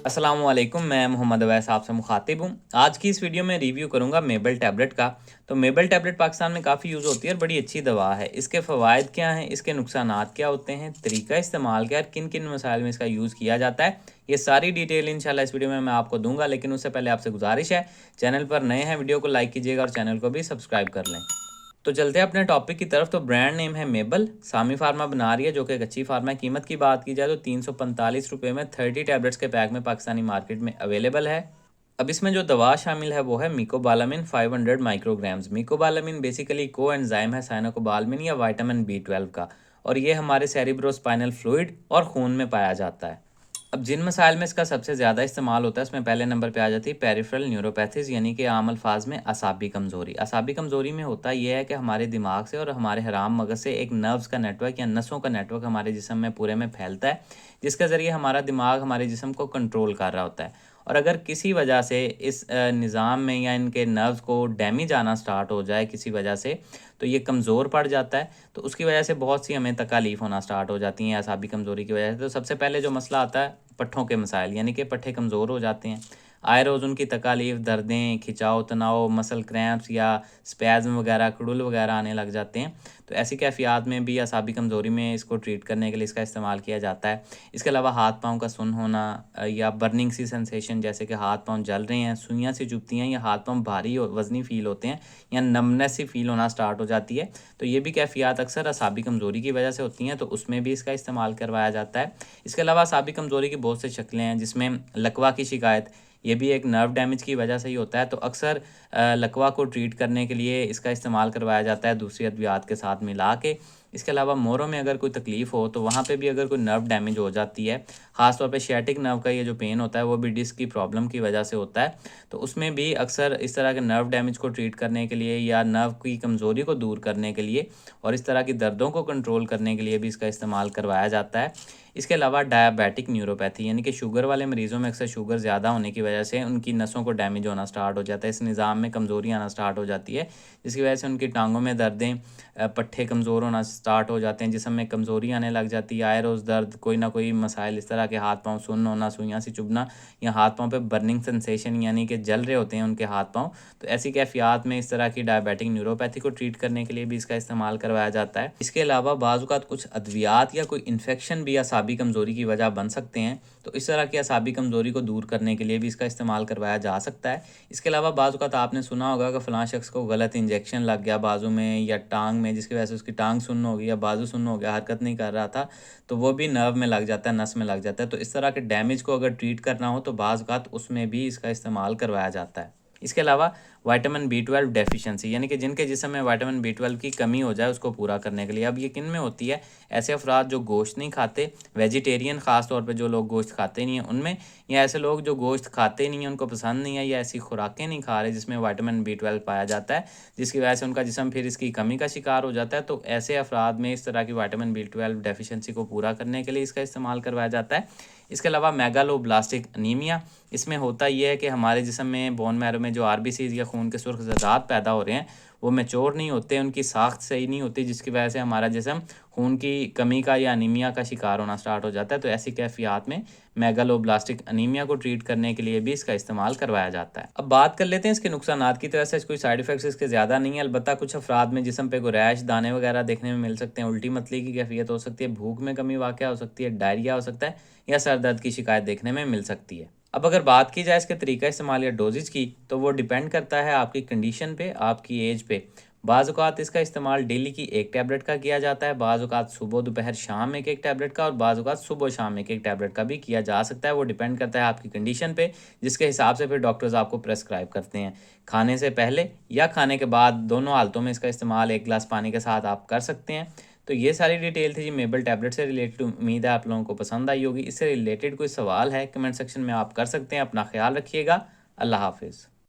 अस्सलाम वालेकुम, मैं मोहम्मद अवैस आपसे मुखातिब हूँ। आज की इस वीडियो में रिव्यू करूँगा मेबल टैबलेट का। तो मेबल टैबलेट पाकिस्तान में काफ़ी यूज़ होती है और बड़ी अच्छी दवा है। इसके फ़वाइद क्या हैं, इसके नुकसानात क्या होते हैं, तरीका इस्तेमाल क्या है, किन किन मसाइल में इसका यूज़ किया जाता है, ये सारी डिटेल इंशाल्लाह इस वीडियो में मैं आपको दूंगा। लेकिन उससे पहले आपसे गुजारिश है, चैनल पर नए हैं वीडियो को लाइक कीजिएगा और चैनल को भी सब्सक्राइब कर लें। तो चलते हैं अपने टॉपिक की तरफ। तो ब्रांड नेम है मेबल, सामी फार्मा बना रही है जो कि एक अच्छी फार्मा है। कीमत की बात की जाए तो 345 रुपये में 30 टैबलेट्स के पैक में पाकिस्तानी मार्केट में अवेलेबल है। अब इसमें जो दवा शामिल है वो है मिकोबालामिन 500 माइक्रोग्राम्स। मिकोबालामिन बेसिकली को एंजाइम है साइनोकोबालमिन या विटामिन B12 का, और ये हमारे सेरिब्रोस्पाइनल फ्लूइड और खून में पाया जाता है। अब जिन मसाइल में इसका सबसे ज़्यादा इस्तेमाल होता है उसमें पहले नंबर पे आ जाती है पेरिफेरल न्यूरोपैथीज, यानी कि आम अल्फाज में असाबी कमज़ोरी। असाबी कमज़ोरी में होता यह है कि हमारे दिमाग से और हमारे हराम मगज से एक नर्व्स का नेटवर्क या नसों का नेटवर्क हमारे जिस्म में पूरे में फैलता है, जिसके ज़रिए हमारा दिमाग हमारे जिस्म को कंट्रोल कर रहा होता है। और अगर किसी वजह से इस निज़ाम में या इनके नर्व्स को डैमेज आना स्टार्ट हो जाए किसी वजह से, तो ये कमज़ोर पड़ जाता है। तो उसकी वजह से बहुत सी हमें तकालीफ होना स्टार्ट हो जाती हैं असाबी कमज़ोरी की वजह से। तो सबसे पहले जो मसला आता है पट्ठों के मसाइल, यानी कि पट्ठे कमज़ोर हो जाते हैं। आए रोज़ उनकी तकालीफ, दर्दें, खिंचाव, तनाव, मसल क्रैम्प्स या स्पैज़म वगैरह, कुड़ुल वगैरह आने लग जाते हैं। तो ऐसी कैफियत में भी असाबी कमज़ोरी में इसको ट्रीट करने के लिए इसका इस्तेमाल किया जाता है। इसके अलावा हाथ पाँव का सुन्न होना या बर्निंग सी सेंसेशन, जैसे कि हाथ पाँव जल रहे हैं, सुइयाँ सी चुभती हैं या हाथ पाँव भारी और वज़नी फ़ील होते हैं या नमनेस सी फ़ील होना स्टार्ट हो जाती है, तो ये भी कैफियत अक्सर असाबी कमज़ोरी की वजह से होती हैं। तो उसमें भी इसका इस्तेमाल करवाया जाता है। इसके अलावा असाबी कमज़ोरी की बहुत सी शक्लें हैं, जिसमें लकवा की शिकायत, ये भी एक नर्व डैमेज की वजह से ही होता है। तो अक्सर लकवा को ट्रीट करने के लिए इसका इस्तेमाल करवाया जाता है दूसरी अद्वियात के साथ मिला के। इसके अलावा मोरों में अगर कोई तकलीफ़ हो तो वहाँ पे भी अगर कोई नर्व डैमेज हो जाती है, ख़ास तौर पे शियाटिक नर्व का ये जो पेन होता है वो भी डिस्क की प्रॉब्लम की वजह से होता है। तो उसमें भी अक्सर इस तरह के नर्व डैमेज को ट्रीट करने के लिए या नर्व की कमज़ोरी को दूर करने के लिए और इस तरह की दर्दों को कंट्रोल करने के लिए भी इसका इस्तेमाल करवाया जाता है। इसके अलावा डायबिटिक न्यूरोपैथी, यानी कि शुगर वाले मरीज़ों में अक्सर शुगर ज़्यादा होने की वजह से उनकी नसों को डैमेज होना स्टार्ट हो जाता है, इस निज़ाम में कमज़ोरी आना स्टार्ट हो जाती है, जिसकी वजह से उनकी टांगों में दर्दें, पट्ठे कमज़ोर होना स्टार्ट हो जाते हैं, जिस्म में कमज़ोरी आने लग जाती है, आए रोज़ दर्द, कोई ना कोई मसाइल इस तरह के, हाथ पाँव सुन्न होना, सुइयाँ सी चुभना या हाथ पाँव पे बर्निंग सेंसेशन, यानी कि जल रहे होते हैं उनके हाथ पाँव। तो ऐसी कैफियत में इस तरह की डायबिटिक न्यूरोपैथी को ट्रीट करने के लिए भी इसका इस्तेमाल करवाया जाता है। इसके अलावा बाज़ औक़ात कुछ अद्वियात या कोई इन्फेक्शन भी असाबी कमज़ोरी की वजह बन सकते हैं, तो इस तरह की असाबी कमज़ोरी को दूर करने के लिए भी इसका इस्तेमाल करवाया जा सकता है। इसके अलावा बाज़ औक़ात आपने सुना होगा कि फ़लाँ शख्स को गलत इंजेक्शन लग गया बाजू में या टांग में, जिसकी वजह से उसकी टांग सुन्न हो गई या बाजू सुन्न हो गया, हरकत नहीं कर रहा था, तो वो भी नर्व में लग जाता है, नस में लग जाता है। तो इस तरह के डैमेज को अगर ट्रीट करना हो तो बाज़ औक़ात उसमें भी इसका इस्तेमाल करवाया जाता है। इसके अलावा विटामिन B12 डेफिशिएंसी, यानी कि जिनके जिस्म में विटामिन B12 की कमी हो जाए उसको पूरा करने के लिए। अब ये किन में होती है? ऐसे अफराद जो गोश्त नहीं खाते, वेजिटेरियन ख़ास तौर पे जो लोग गोश्त खाते नहीं हैं उनमें, या ऐसे लोग जो गोश्त खाते नहीं हैं, उनको पसंद नहीं है, या ऐसी खुराकें नहीं खा रहे जिसमें विटामिन B12 पाया जाता है, जिसकी वजह से उनका जिस्म फिर इसकी कमी का शिकार हो जाता है। तो ऐसे अफराद में इस तरह की विटामिन B12 डेफिशिएंसी को पूरा करने के लिए इसका इस्तेमाल करवाया जाता है। इसके अलावा मेगालोब्लास्टिक अनीमिया, इसमें होता यह है कि हमारे जिस्म में बोन मैरो में जो RBCs या खून के सुर्ख ज़दाद पैदा हो रहे हैं वो मैच्योर नहीं होते, उनकी साख्त सही नहीं होती, जिसकी वजह से हमारा जिस्म खून की कमी का या अनीमिया का शिकार होना स्टार्ट हो जाता है। तो ऐसी कैफियत में मेगालोब्लास्टिक अनीमिया को ट्रीट करने के लिए भी इसका इस्तेमाल करवाया जाता है। अब बात कर लेते हैं इसके नुकसानात की। तो ऐसे कोई साइड इफ़ेक्ट्स इसके ज़्यादा नहीं है, अलबत्ता कुछ अफराद में जिस्म पे कोई रैश, दाने वगैरह देखने में मिल सकते हैं, उल्टी मतली की कैफियत हो सकती है, भूख में कमी वाक़या हो सकती है, डायरिया हो सकता है या सर दर्द की शिकायत देखने में मिल सकती है। अब अगर बात की जाए इसके तरीका इस्तेमाल या डोजेज की, तो वो डिपेंड करता है आपकी कंडीशन पे, आपकी एज पे। बाज़ औक़ात इसका इस्तेमाल डेली की एक टैबलेट का किया जाता है, बाज़ औक़ात सुबह दोपहर शाम एक एक टैबलेट का, और बाज़ औक़ात सुबह शाम एक एक टैबलेट का भी किया जा सकता है। वो डिपेंड करता है आपकी कंडीशन पे, जिसके हिसाब से फिर डॉक्टर्स आपको प्रेस्क्राइब करते हैं। खाने से पहले या खाने के बाद, दोनों हालतों में इसका इस्तेमाल 1 गिलास पानी के साथ आप कर सकते हैं। तो ये सारी डिटेल थी जी मेबल टैबलेट से रिलेटेड। उम्मीद है आप लोगों को पसंद आई होगी। इससे रिलेटेड कोई सवाल है कमेंट सेक्शन में आप कर सकते हैं। अपना ख्याल रखिएगा। अल्लाह हाफिज़।